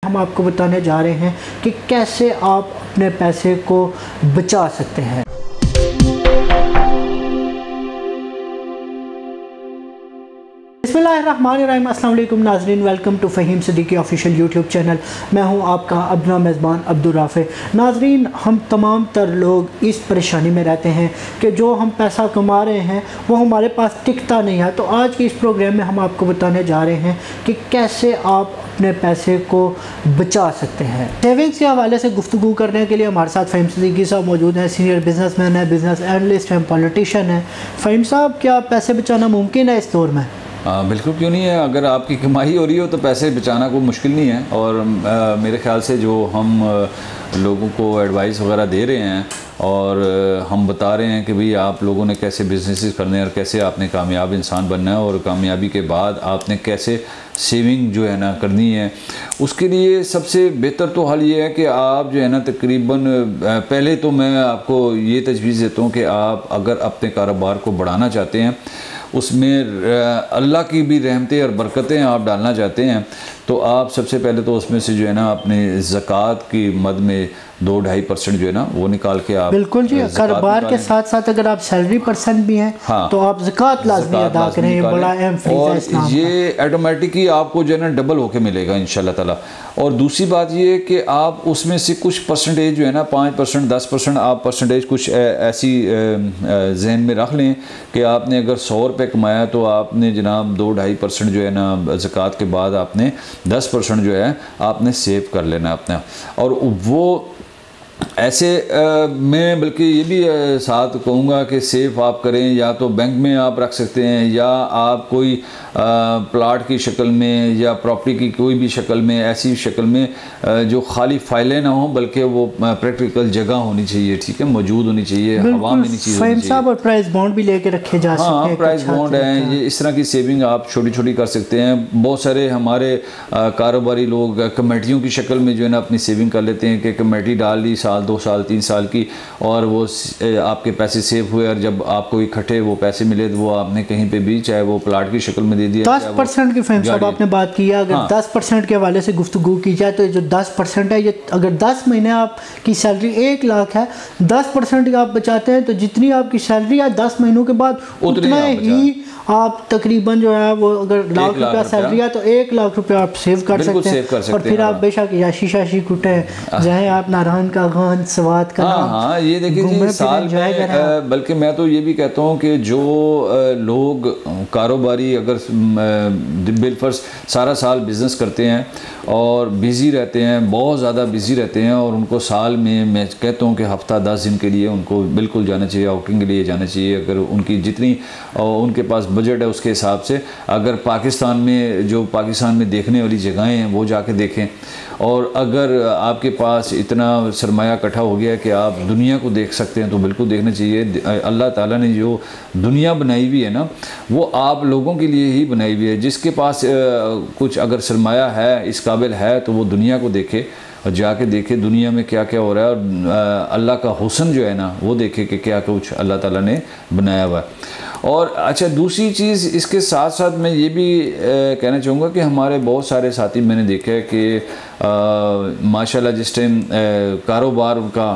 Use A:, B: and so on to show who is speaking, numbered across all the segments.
A: हम आपको बताने जा रहे हैं कि कैसे आप अपने पैसे को बचा सकते हैं। बिस्मिल्लाहिर्रहमानिर्रहीम, अस्सलाम वालेकुम नाज़रीन, welcome to Fahim Siddiqui official YouTube channel. मैं हूं आपका अपना मेज़बान अब्दुल राफ़े। नाज़रीन, हम तमाम तर लोग इस परेशानी में रहते हैं कि जो हम पैसा कमा रहे हैं वो हमारे पास टिकता नहीं है। तो आज के इस प्रोग्राम में हम आपको बताने जा रहे हैं कि कैसे आप अपने पैसे को बचा सकते हैं। सेविंग्स के हवाले से गुफ्तगू करने के लिए हमारे साथ फ़हीम सिद्दीकी साहब मौजूद हैं। सीनियर बिजनेसमैन है, बिजनेस एनालिस्ट हैं, पॉलिटिशियन हैं। फ़हीम साहब, क्या पैसे बचाना मुमकिन है इस दौर में?
B: बिल्कुल, क्यों नहीं है। अगर आपकी कमाई हो रही हो तो पैसे बचाना कोई मुश्किल नहीं है। और मेरे ख्याल से जो हम लोगों को एडवाइस वगैरह दे रहे हैं और हम बता रहे हैं कि भाई आप लोगों ने कैसे बिजनेसेस करने हैं और कैसे आपने कामयाब इंसान बनना है और कामयाबी के बाद आपने कैसे सेविंग जो है ना करनी है, उसके लिए सबसे बेहतर तो हल ये है कि आप जो है ना तकरीबन पहले तो मैं आपको ये तजवीज़ देता हूँ कि आप अगर अपने कारोबार को बढ़ाना चाहते हैं, उसमें अल्लाह की भी रहमतें और बरकतें आप डालना चाहते हैं, तो आप सबसे पहले तो उसमें से जो है ना अपने ज़कात की मद में 2-2.5% जो है ना वो निकाल के आप
A: बिल्कुल जी, कारोबार के साथ साथ अगर आप सैलरी पर्सन भी हैं तो आप ज़कात लाज़मी अदा करें। ये बड़ा अहम फ्रीज़ है इस्लाम का।
B: ये ऑटोमेटिक ही आपको जो है ना डबल होके मिलेगा इंशाल्लाह ताला। और दूसरी बात ये कि आप उसमें से कुछ परसेंटेज जो है ना 5%, 10% आप परसेंटेज कुछ ऐसी जहन में रख लें कि आपने अगर 100 रुपये कमाया तो आपने जनाब 2-2.5% जो है ना ज़कात के बाद आपने 10% जो है आपने सेव कर लेना अपना। और वो ऐसे मैं बल्कि ये भी साथ कहूँगा कि सेफ आप करें, या तो बैंक में आप रख सकते हैं या आप कोई प्लाट की शक्ल में या प्रॉपर्टी की कोई भी शक्ल में, ऐसी शक्ल में जो खाली फाइलें ना हो बल्कि वो प्रैक्टिकल जगह होनी चाहिए, ठीक है, मौजूद होनी चाहिए, हवा में नहीं चीज़ होनी चाहिए।
A: और प्राइस बॉन्ड भी लेके रखे जा सकते हैं।
B: प्राइस बॉन्ड है, ये इस तरह की सेविंग आप छोटी छोटी कर सकते हैं। बहुत सारे हमारे कारोबारी लोग कमेटियों की शक्ल में जो है ना अपनी सेविंग कर लेते हैं कि कमेटी डाल ली साल 2 साल 3 साल की, और वो आपके पैसे सेव हुए और जब आपको इकट्ठे वो पैसे मिले तो वो आपने कहीं पे भी, चाहे वो प्लाट की शक्ल में दे दिया।
A: 10% की फ़हीम साहब आपने बात की है। अगर 10% के हवाले से गुफ्तगू की जाए तो जो 10% है, ये अगर 10 महीने आपकी सैलरी 1 लाख है, 10% आप बचाते हैं तो जितनी आपकी सैलरी है 10 महीनों के बाद उतना ही आप तकरीबन जो है वो अगर लाख रुपया सैलरी है तो 1 लाख रुपया आप सेव कर सकते हैं। और फिर आप बेशक याशी शाशी कुटे चाहे आप नारायण का गान स्वाद का
B: हाँ, ये देखिए साल में, बल्कि मैं तो ये भी कहता हूँ कि जो लोग कारोबारी अगर बिलफर्ज सारा साल बिज़नेस करते हैं और बिज़ी रहते हैं, बहुत ज़्यादा बिज़ी रहते हैं, और उनको साल में मैं कहता हूँ कि हफ़्ता 10 दिन के लिए उनको बिल्कुल जाना चाहिए, आउटिंग के लिए जाना चाहिए। अगर उनकी जितनी उनके पास बजट है उसके हिसाब से, अगर पाकिस्तान में देखने वाली जगहें हैं वो जाके देखें, और अगर आपके पास इतना सरमाया इकट्ठा हो गया है कि आप दुनिया को देख सकते हैं तो बिल्कुल देखना चाहिए। अल्लाह ताला ने जो दुनिया बनाई हुई है ना, वो आप लोगों के लिए ही बनाई हुई है। जिसके पास कुछ अगर सरमाया है, इस काबिल है, तो वो दुनिया को देखे और जाके देखे दुनिया में क्या क्या हो रहा है, और अल्लाह का हुस्न जो है ना वो देखे कि क्या कुछ अल्लाह ताला ने बनाया हुआ है। और अच्छा, दूसरी चीज़ इसके साथ साथ मैं ये भी कहना चाहूँगा कि हमारे बहुत सारे साथी मैंने देखा है कि माशाल्लाह जिस टाइम कारोबार उनका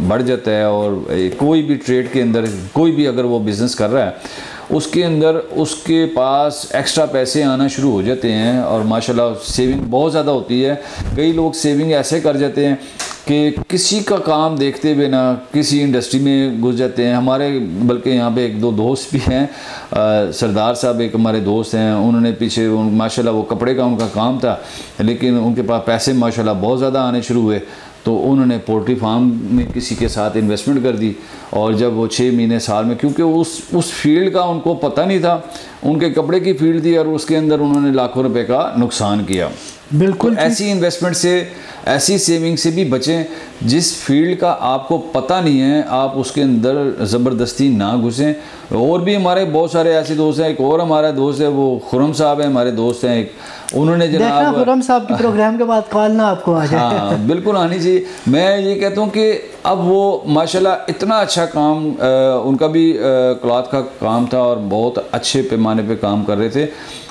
B: बढ़ जाता है और कोई भी ट्रेड के अंदर कोई भी अगर वो बिज़नेस कर रहा है उसके अंदर उसके पास एक्स्ट्रा पैसे आना शुरू हो जाते हैं और माशाल्लाह सेविंग बहुत ज़्यादा होती है। कई लोग सेविंग ऐसे कर जाते हैं कि किसी का काम देखते हुए ना किसी इंडस्ट्री में घुस जाते हैं। हमारे बल्कि यहाँ पे 1-2 दोस्त भी हैं, सरदार साहब एक हमारे दोस्त हैं, उन्होंने पीछे माशाल्लाह वो कपड़े का उनका काम था, लेकिन उनके पास पैसे माशाल्लाह बहुत ज़्यादा आने शुरू हुए, तो उन्होंने पोल्ट्री फार्म में किसी के साथ इन्वेस्टमेंट कर दी। और जब वो 6 महीने साल में, क्योंकि उस फील्ड का उनको पता नहीं था, उनके कपड़े की फील्ड थी और उसके अंदर उन्होंने लाखों रुपए का नुकसान किया।
A: बिल्कुल
B: तो ऐसी इन्वेस्टमेंट से ऐसी सेविंग से भी बचें जिस फील्ड का आपको पता नहीं है, आप उसके अंदर ज़बरदस्ती ना घुसें। और भी हमारे बहुत सारे ऐसे दोस्त हैं, एक और हमारा दोस्त है वो खुरम साहब है, हमारे दोस्त हैं एक, उन्होंने जनाब
A: खुरम साहब के प्रोग्राम के बाद कॉल ना आपको आ जाए।
B: हाँ बिल्कुल आनी चाहिए। मैं ये कहता हूँ कि अब वो माशाल्लाह इतना अच्छा काम, उनका भी क्लॉथ का काम था और बहुत अच्छे पैमाने पे काम कर रहे थे,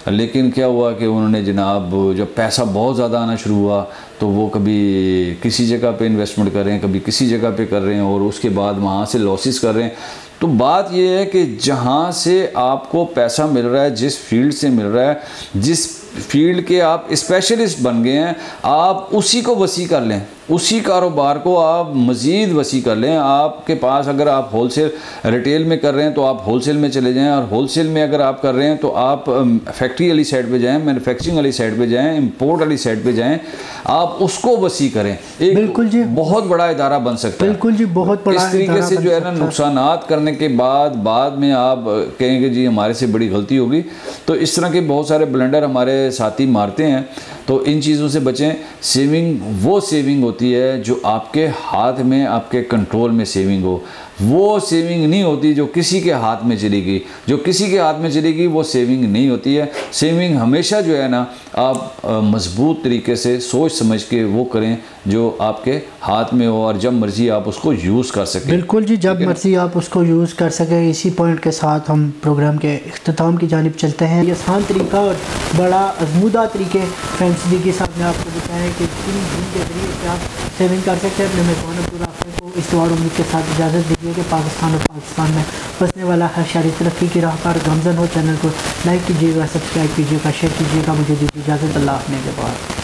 B: लेकिन क्या हुआ कि उन्होंने जनाब जब पैसा बहुत ज़्यादा आना शुरू हुआ तो वो कभी किसी जगह पे इन्वेस्टमेंट कर रहे हैं, कभी किसी जगह पे कर रहे हैं और उसके बाद वहाँ से लॉसेस कर रहे हैं। तो बात ये है कि जहाँ से आपको पैसा मिल रहा है, जिस फील्ड से मिल रहा है, जिस फील्ड के आप स्पेशलिस्ट बन गए हैं, आप उसी को वसी कर लें, उसी कारोबार को आप मज़ीद वसी कर लें। आपके पास अगर आप होलसेल रिटेल में कर रहे हैं तो आप होलसेल में चले जाएं, और होलसेल में अगर आप कर रहे हैं तो आप फैक्ट्री वाली साइड पे जाएं, मैन्युफैक्चरिंग वाली साइड पे जाएं, इंपोर्ट वाली साइड पे जाएं, आप उसको वसी करें। एक
A: बिल्कुल जी,
B: बहुत बड़ा इदारा बन सकता है।
A: बिल्कुल जी, बहुत बड़ा
B: इस तरीके से जो है ना नुकसानात करने के बाद में आप कहेंगे जी हमारे से बड़ी गलती होगी। तो इस तरह के बहुत सारे ब्लंडर हमारे साथी मारते हैं, तो इन चीज़ों से बचें। सेविंग वो सेविंग होती है जो आपके हाथ में, आपके कंट्रोल में सेविंग हो। वो सेविंग नहीं होती जो किसी के हाथ में चलेगी, जो किसी के हाथ में चलेगी वो सेविंग नहीं होती है। सेविंग हमेशा जो है ना आप मजबूत तरीके से सोच समझ के वो करें जो आपके हाथ में हो और जब मर्ज़ी आप उसको यूज़ कर सकें।
A: बिल्कुल जी, जब मर्ज़ी आप उसको यूज़ कर सकें। इसी पॉइंट के साथ हम प्रोग्राम के इख्तिताम की जानिब चलते हैं। ये आसान तरीका और बड़ा आजमूदा तरीके फ्रेंड्स सिद्दीकी साहब ने आपको बताया है कि किन के ज़रिए से आप सेविंग कर सकते हैं। अपने मेहमान अब्दुल राफ़ी को इस दुआ और उम्मीद के साथ इजाज़त दीजिए कि पाकिस्तान और पाकिस्तान में बसने वाला हर शहरी तरक्की की राह पर गामज़न हो। चैनल को लाइक कीजिएगा, सब्सक्राइब कीजिएगा, शेयर कीजिएगा। मुझे दीजिए इजाज़त। अल्लाह हाफ़िज़ के बाद।